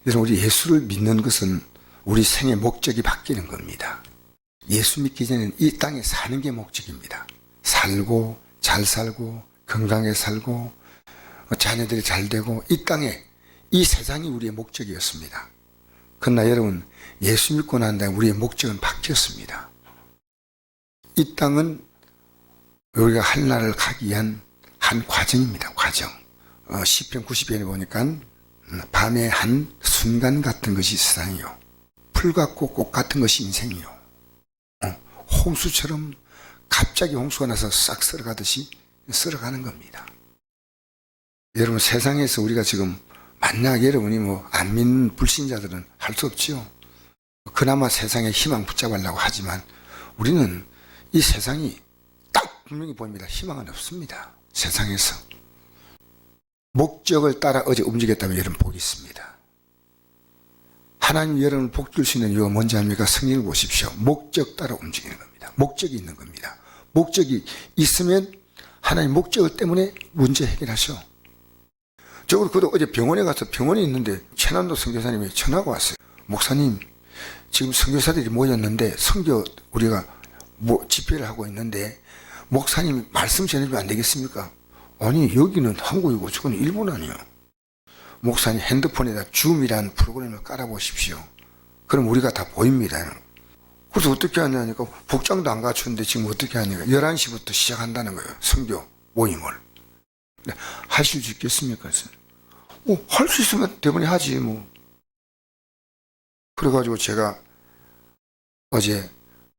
여러분, 우리 예수를 믿는 것은 우리 생의 목적이 바뀌는 겁니다. 예수 믿기 전에는 이 땅에 사는 게 목적입니다. 살고 잘 살고 건강하게 살고 자녀들이 잘 되고 이 땅에 이 세상이 우리의 목적이었습니다. 그러나 여러분, 예수 믿고 난 다음에 우리의 목적은 바뀌었습니다. 이 땅은 우리가 하늘나라를 가기 위한 한 과정입니다. 과정. 시편 90편에 보니까 밤의 한 순간 같은 것이 세상이요, 풀 같고 꽃 같은 것이 인생이요, 홍수처럼 갑자기 홍수가 나서 싹 썰어가듯이 썰어가는 겁니다. 여러분, 세상에서 우리가 지금 만약 여러분이 안 믿는 불신자들은 할 수 없지요. 그나마 세상에 희망 붙잡으려고 하지만 우리는 이 세상이 딱 분명히 보입니다. 희망은 없습니다. 세상에서. 목적을 따라 어제 움직였다면 여러분 복이 있습니다. 하나님 여러분을 복 줄 수 있는 이유가 뭔지 압니까? 성경을 보십시오. 목적 따라 움직이는 겁니다. 목적이 있는 겁니다. 목적이 있으면 하나님 목적 때문에 문제 해결하셔. 적어도 그도 어제 병원에 가서 병원에 있는데 최남도 선교사님이 전화가 왔어요. 목사님, 지금 선교사들이 모였는데 선교 우리가 집회를 하고 있는데 목사님이 말씀 전해주면 안 되겠습니까? 아니, 여기는 한국이고 저건 일본 아니에요. 목사님 핸드폰에다 줌이라는 프로그램을 깔아보십시오. 그럼 우리가 다 보입니다. 그래서 어떻게 하냐니까 복장도 안 갖추는데 지금 어떻게 하냐니까 11시부터 시작한다는 거예요. 선교 모임을. 하실 수 있겠습니까? 그래서 할 수 있으면 대부분 하지 뭐. 그래가지고 제가 어제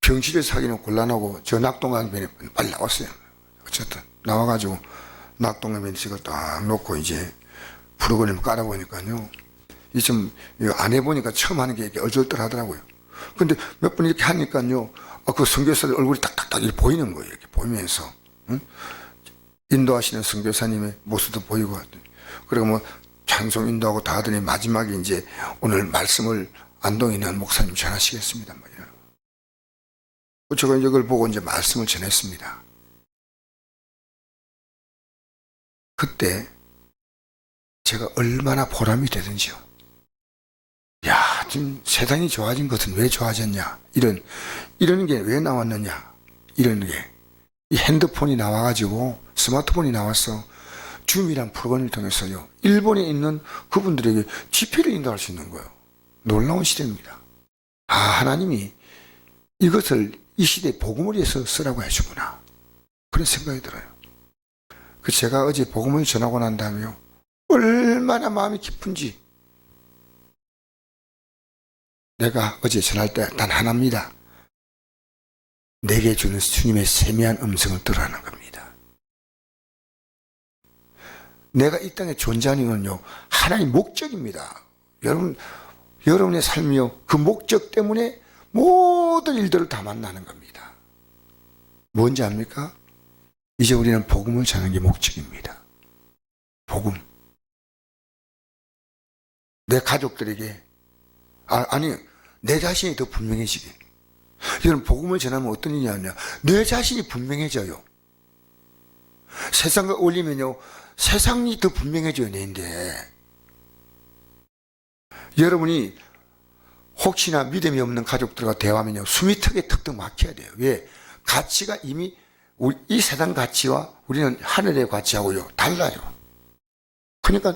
병실에서 하기는 곤란하고 저 낙동강변에 빨리 나왔어요. 어쨌든 나와가지고 낙동강변에 제가 딱 놓고 이제 프로그램을 깔아보니까요, 이 좀 안 해보니까 처음 하는 게 이렇게 얼떨떨하더라고요. 근데 몇 번 이렇게 하니까요, 그 선교사들 얼굴이 딱딱딱 이렇게 보이는 거예요. 이렇게 보이면서, 응? 인도하시는 선교사님의 모습도 보이고, 그리고 찬송 인도하고 다 하더니 마지막에 이제 오늘 말씀을 안동에 있는 목사님 전하시겠습니다. 제가 이걸 보고 이제 말씀을 전했습니다. 그때 제가 얼마나 보람이 되든지요. 야, 지금 세상이 좋아진 것은 왜 좋아졌냐? 이런 게 왜 나왔느냐? 이런 게. 이 핸드폰이 나와가지고 스마트폰이 나와서 줌이란 프로그램을 통해서요, 일본에 있는 그분들에게 집회를 인도할 수 있는 거예요. 놀라운 시대입니다. 하나님이 이것을 이 시대에 복음을 위해서 쓰라고 해주구나. 그런 생각이 들어요. 제가 어제 복음을 전하고 난 다음에요, 얼마나 마음이 깊은지. 내가 어제 전할 때 단 하나입니다. 내게 주는 주님의 세미한 음성을 들으라는 겁니다. 내가 이 땅에 존재하는 건요, 하나님의 목적입니다. 여러분의 삶이요, 그 목적 때문에 모든 일들을 다 만나는 겁니다. 뭔지 압니까? 이제 우리는 복음을 전하는 게 목적입니다. 복음. 내 가족들에게, 아니, 내 자신이 더 분명해지게. 여러분, 복음을 전하면 어떤 일이 하냐? 내 자신이 분명해져요. 세상과 어울리면요, 세상이 더 분명해져야 되는데, 여러분이 혹시나 믿음이 없는 가족들과 대화하면요, 숨이 턱에 막혀야 돼요. 왜? 가치가 이미 이 세상 가치와 우리는 하늘의 가치하고요, 달라요. 그러니까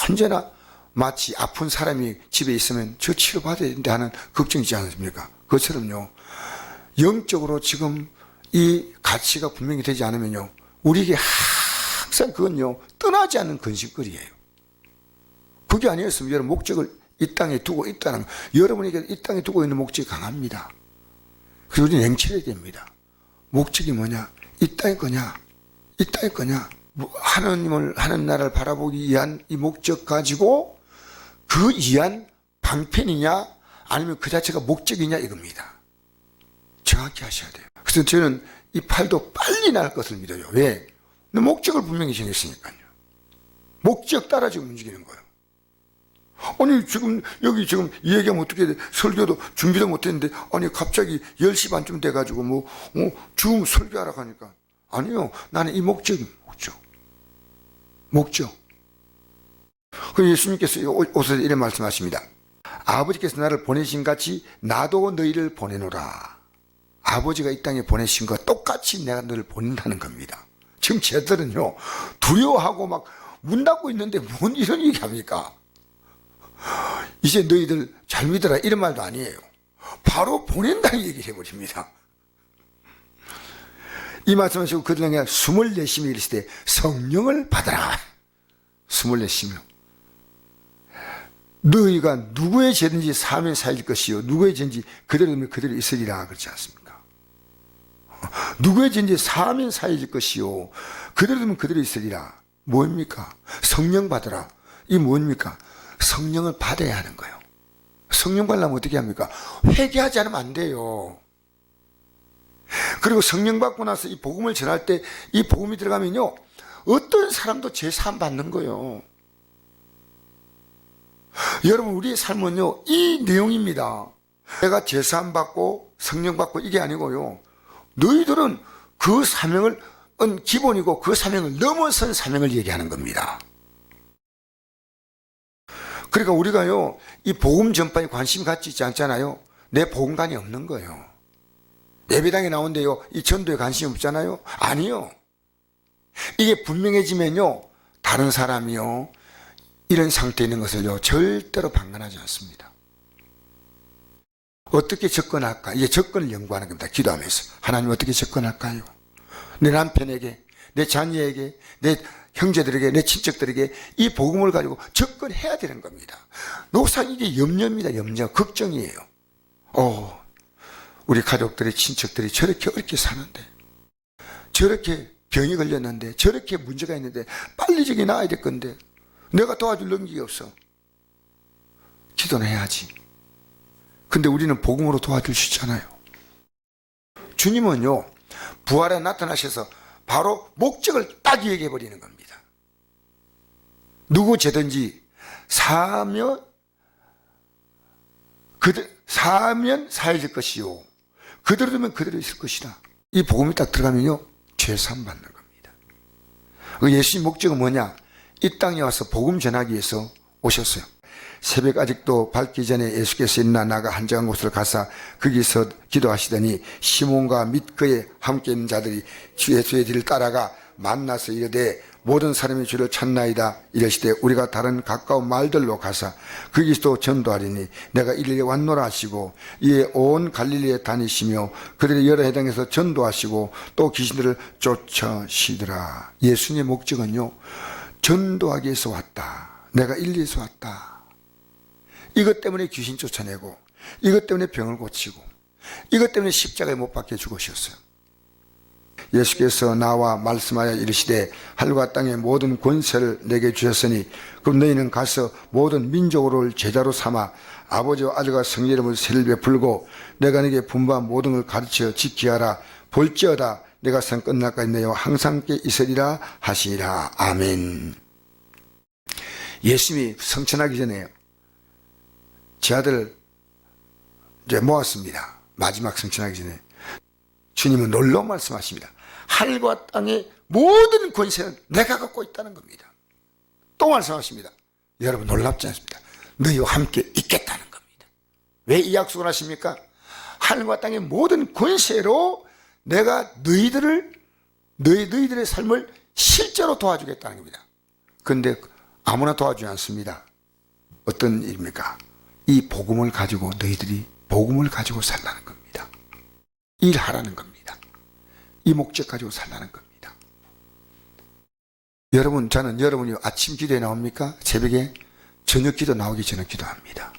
언제나 마치 아픈 사람이 집에 있으면 저 치료받아야 되는데 하는 걱정이 있지 않습니까? 그것처럼요, 영적으로 지금 이 가치가 분명히 되지 않으면요, 우리에게 항상 그건요, 떠나지 않는 근심거리예요. 그게 아니었으면 여러분 목적을 이 땅에 두고 있다는 거, 여러분에게 이 땅에 두고 있는 목적이 강합니다. 그래서 우리는 냉철해야 됩니다. 목적이 뭐냐? 이 땅의 거냐? 이 땅의 거냐? 하나님을, 하는 나라를 바라보기 위한 이 목적 가지고 그 위한 방편이냐, 아니면 그 자체가 목적이냐, 이겁니다. 정확히 하셔야 돼요. 그래서 저는 이 팔도 빨리 날 것을 믿어요. 왜? 목적을 분명히 정했으니까요. 목적 따라 지금 움직이는 거예요. 아니, 지금 여기 지금 이 얘기하면 어떻게 돼? 설교도 준비도 못했는데, 아니 갑자기 10시 반쯤 돼가지고 줌 설교하러 가니까, 아니요, 나는 이 목적. 그 예수님께서 오셔서 이런 말씀하십니다. 아버지께서 나를 보내신 같이 나도 너희를 보내노라. 아버지가 이 땅에 보내신 것 똑같이 내가 너를 보낸다는 겁니다. 지금 쟤들은요 두려워하고 막 문 닫고 있는데 뭔 이런 얘기합니까? 이제 너희들 잘 믿어라 이런 말도 아니에요. 바로 보낸다는 얘기를 해버립니다. 이 말씀하시고 그들에게 숨을 내쉬며 이르시되 성령을 받아라. 숨을 내쉬며 너희가 누구의 죄든지 사하면 사해질 것이요 누구의 죄든지 그대로 두면 그대로 있으리라 그렇지 않습니까? 누구의 죄든지 사하면 사해질 것이요 그대로 두면 그대로 있으리라. 뭐입니까? 성령 받으라. 이 뭡니까? 성령을 받아야 하는 거예요. 성령 받으려면 어떻게 합니까? 회개하지 않으면 안 돼요. 그리고 성령 받고 나서 이 복음을 전할 때 이 복음이 들어가면요 어떤 사람도 죄 사함 받는 거예요. 여러분 우리의 삶은요 이 내용입니다. 내가 죄 사함 받고 성령 받고 이게 아니고요 너희들은 그 사명을 기본이고 그 사명을 넘어선 사명을 얘기하는 겁니다. 그러니까 우리가요 이 복음 전파에 관심 갖지 있지 않잖아요. 내 복음관이 없는 거예요. 예배당에 나온데요 이 전도에 관심이 없잖아요. 아니요. 이게 분명해지면요 다른 사람이요 이런 상태에 있는 것을요 절대로 방관하지 않습니다. 어떻게 접근할까? 이게 접근을 연구하는 겁니다. 기도하면서 하나님 어떻게 접근할까요? 내 남편에게, 내 자녀에게, 내 형제들에게, 내 친척들에게 이 복음을 가지고 접근해야 되는 겁니다. 노상 이게 염려입니다. 염려, 걱정이에요. 우리 가족들이 친척들이 저렇게 어렵게 사는데 저렇게 병이 걸렸는데 저렇게 문제가 있는데 빨리 저기 나아야 될 건데 내가 도와줄 능력이 없어. 기도는 해야지. 근데 우리는 복음으로 도와주시잖아요. 주님은요 부활에 나타나셔서 바로 목적을 딱 얘기해 버리는 겁니다. 누구 죄든지 사하면 사해질 것이요 그대로 두면 그대로 있을 것이다. 이 복음이 딱 들어가면요 죄 사함 받는 겁니다. 예수님 목적은 뭐냐? 이 땅에 와서 복음 전하기 위해서 오셨어요. 새벽 아직도 밝기 전에 예수께서 일어나 나가 한적한 곳을 가사 거기서 기도하시더니 시몬과 및 그에 함께 있는 자들이 예수의 뒤를 따라가 만나서 이르되 모든 사람이 주를 찾나이다 이르시되 우리가 다른 가까운 말들로 가사 거기서도 전도하리니 내가 이리에 왔노라 하시고 이에 온 갈릴리에 다니시며 그들의 여러 해당에서 전도하시고 또 귀신들을 쫓으시더라. 예수님의 목적은요 전도하기 위해서 왔다. 내가 인리에서 왔다. 이것 때문에 귀신 쫓아내고 이것 때문에 병을 고치고 이것 때문에 십자가에 못 박혀 죽으셨어요. 예수께서 나와 말씀하여 이르시되 하늘과 땅의 모든 권세를 내게 주셨으니 그럼 너희는 가서 모든 민족을 제자로 삼아 아버지와 아들과 성령 이름으로 세를 베풀고 내가 네게 분부한 모든 걸 가르쳐 지키하라. 볼지어다 내가 생 끝날까지 너희와 항상 함께 있으리라 하시니라. 아멘. 예수님이 성천하기 전에 제 아들 이제 모았습니다. 마지막 성천하기 전에 주님은 놀라운 말씀하십니다. 하늘과 땅의 모든 권세는 내가 갖고 있다는 겁니다. 또 말씀하십니다. 여러분 놀랍지 않습니까? 너희와 함께 있겠다는 겁니다. 왜 이 약속을 하십니까? 하늘과 땅의 모든 권세로 내가 너희들의 삶을 실제로 도와주겠다는 겁니다. 그런데 아무나 도와주지 않습니다. 어떤 일입니까? 이 복음을 가지고 너희들이 복음을 가지고 살라는 겁니다. 일하라는 겁니다. 이 목적 가지고 살라는 겁니다. 여러분, 저는 여러분이 아침 기도에 나옵니까? 새벽에? 저녁 기도 나오기 전에 기도합니다.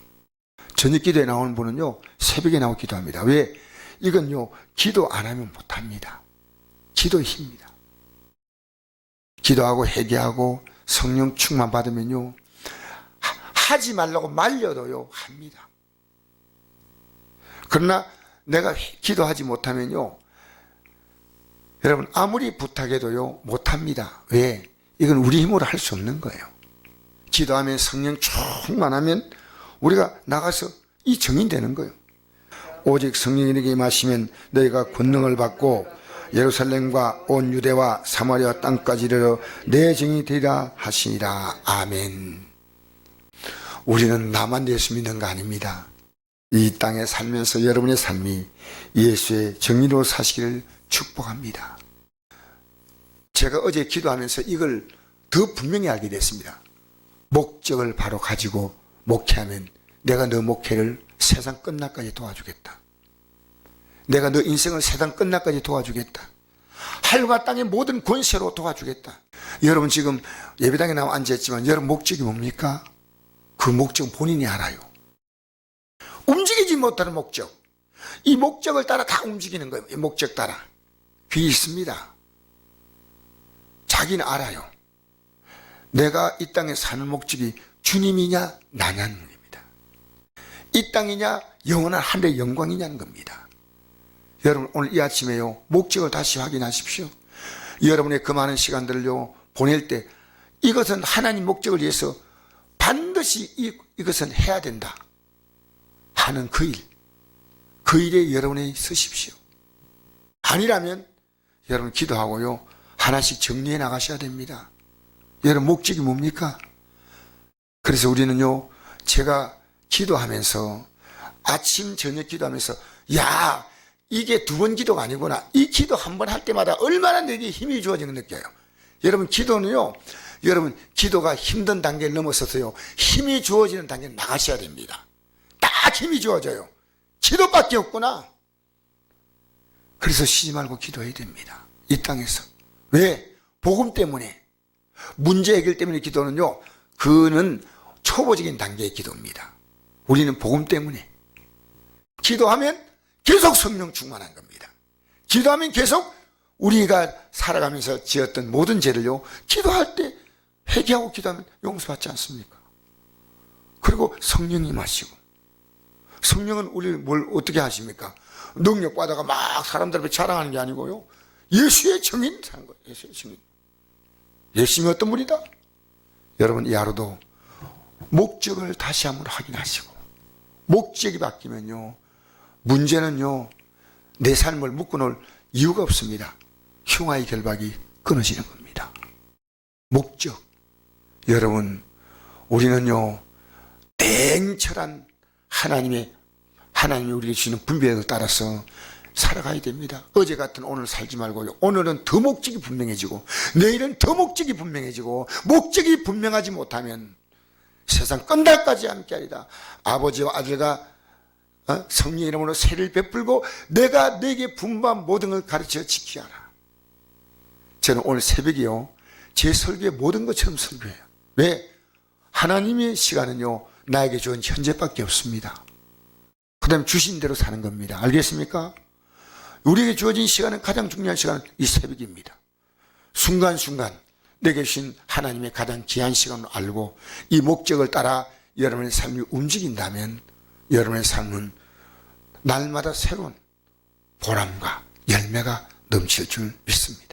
저녁 기도에 나오는 분은요 새벽에 나오고 기도합니다. 왜? 이건요 기도 안 하면 못합니다. 기도의 힘입니다. 기도하고 회개하고 성령 충만 받으면요 하지 말라고 말려도요 합니다. 그러나 내가 기도하지 못하면요 여러분 아무리 부탁해도요 못합니다. 왜? 이건 우리 힘으로 할 수 없는 거예요. 기도하면 성령 충만하면 우리가 나가서 이 정인되는 거예요. 오직 성령이 너에게 임하시면 너희가 권능을 받고 예루살렘과 온 유대와 사마리아 땅까지 이르러 내 증인이 되리라 하시니라. 아멘. 우리는 나만 예수 믿는 거 아닙니다. 이 땅에 살면서 여러분의 삶이 예수의 정의로 사시기를 축복합니다. 제가 어제 기도하면서 이걸 더 분명히 알게 됐습니다. 목적을 바로 가지고 목회하면 내가 너 목회를 세상 끝날까지 도와주겠다. 내가 너 인생을 세상 끝날까지 도와주겠다. 하늘과 땅의 모든 권세로 도와주겠다. 여러분 지금 예배당에 나와 앉았지만 여러분 목적이 뭡니까? 그 목적은 본인이 알아요. 움직이지 못하는 목적. 이 목적을 따라 다 움직이는 거예요. 이 목적 따라. 그게 있습니다. 자기는 알아요. 내가 이 땅에 사는 목적이 주님이냐 나냐는 겁니다. 이 땅이냐 영원한 하늘의 영광이냐는 겁니다. 여러분 오늘 이 아침에요 목적을 다시 확인하십시오. 여러분의 그 많은 시간들을요 보낼 때 이것은 하나님 목적을 위해서 반드시 이것은 해야 된다 하는 그 일에 여러분이 서십시오. 아니라면 여러분 기도하고요 하나씩 정리해 나가셔야 됩니다. 여러분 목적이 뭡니까? 그래서 우리는요 제가 기도하면서 아침 저녁 기도하면서 야 이게 두 번 기도가 아니구나. 이 기도 한 번 할 때마다 얼마나 내게 힘이 주어지는 걸 느껴요. 여러분 기도는요 여러분 기도가 힘든 단계를 넘어서서요 힘이 주어지는 단계에 나가셔야 됩니다. 딱 힘이 주어져요. 기도밖에 없구나. 그래서 쉬지 말고 기도해야 됩니다. 이 땅에서. 왜? 복음 때문에. 문제 해결 때문에 기도는요 그는 초보적인 단계의 기도입니다. 우리는 복음 때문에. 기도하면 계속 성령 충만한 겁니다. 기도하면 계속 우리가 살아가면서 지었던 모든 죄를요 기도할 때 회개하고 기도하면 용서받지 않습니까? 그리고 성령이 마시고 성령은 우리를 뭘 어떻게 하십니까? 능력 받아가 막 사람들 앞에 자랑하는 게 아니고요 예수의 정인 사는 거예요. 예수의 정인. 예수님이 어떤 분이다? 여러분 이 하루도 목적을 다시 한번 확인하시고 목적이 바뀌면요 문제는요 내 삶을 묶어놓을 이유가 없습니다. 흉화의 결박이 끊어지는 겁니다. 목적. 여러분 우리는요 냉철한 하나님이 우리에게 주시는 분별을 따라서 살아가야 됩니다. 어제 같은 오늘 살지 말고요 오늘은 더 목적이 분명해지고 내일은 더 목적이 분명해지고 목적이 분명하지 못하면 세상 끝날까지 함께하리라. 아버지와 아들과 성령의 이름으로 세를 베풀고 내가 네게 분부한 모든 걸 가르쳐 지키라. 저는 오늘 새벽에요 제 설교의 모든 것처럼 설교해요. 왜? 하나님의 시간은요 나에게 주은 현재밖에 없습니다. 그 다음에 주신 대로 사는 겁니다. 알겠습니까? 우리에게 주어진 시간은 가장 중요한 시간은 이 새벽입니다. 순간순간 내게 주신 하나님의 가장 귀한 시간을 알고 이 목적을 따라 여러분의 삶이 움직인다면 여러분의 삶은 날마다 새로운 보람과 열매가 넘칠 줄 믿습니다.